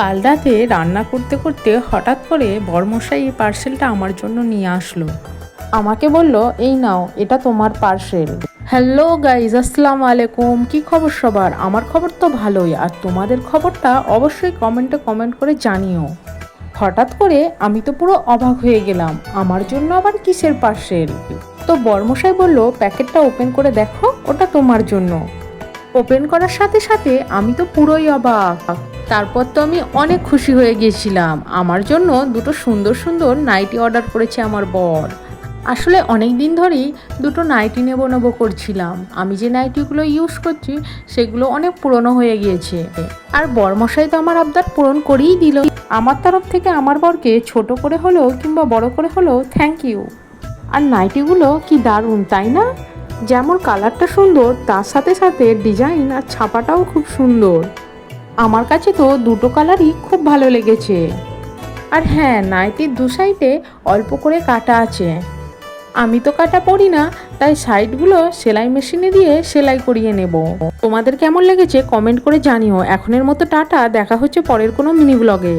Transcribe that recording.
কাল রাতে রান্না করতে করতে হঠাৎ করে বরমশাই এই পার্সেলটা আমার জন্য নিয়ে আসলো। আমাকে বলল, এই নাও, এটা তোমার পার্সেল। হ্যালো গাইজ, আসসালামু আলাইকুম। কি খবর সবার? আমার খবর তো ভালোই, আর তোমাদের খবরটা অবশ্যই কমেন্টে কমেন্ট করে জানিও। হঠাৎ করে আমি তো পুরো অবাক হয়ে গেলাম, আমার জন্য আবার কিসের পার্সেল? তো বরমশাই বলল, প্যাকেটটা ওপেন করে দেখো, ওটা তোমার জন্য। ওপেন করার সাথে সাথে আমি তো পুরোই অবাক। তারপর তো আমি অনেক খুশি হয়ে গিয়েছিলাম। আমার জন্য দুটো সুন্দর সুন্দর নাইটি অর্ডার করেছে আমার বর। আসলে অনেক দিন ধরেই দুটো নাইটি নেবো করছিলাম। আমি যে নাইটিগুলো ইউজ করছি সেগুলো অনেক পুরনো হয়ে গিয়েছে, আর বরমশাই তো আমার আবদার পূরণ করেই দিল। আমার তরফ থেকে আমার বরকে ছোট করে হলেও কিংবা বড় করে হলেও থ্যাংক ইউ। আর নাইটিগুলো কি দারুণ, তাই না? যেমন কালারটা সুন্দর, তার সাথে সাথে ডিজাইন আর ছাপাটাও খুব সুন্দর। আমার কাছে তো দুটো কালারই খুব ভালো লেগেছে। আর হ্যাঁ, নাইটির দু সাইডে অল্প করে কাটা আছে। আমি তো কাটা পরি না, তাই সাইডগুলো সেলাই মেশিনে দিয়ে সেলাই করিয়ে নেব। তোমাদের কেমন লেগেছে কমেন্ট করে জানিও। এখনের মতো টাটা, দেখা হচ্ছে পরের কোনো মিনি ব্লগে।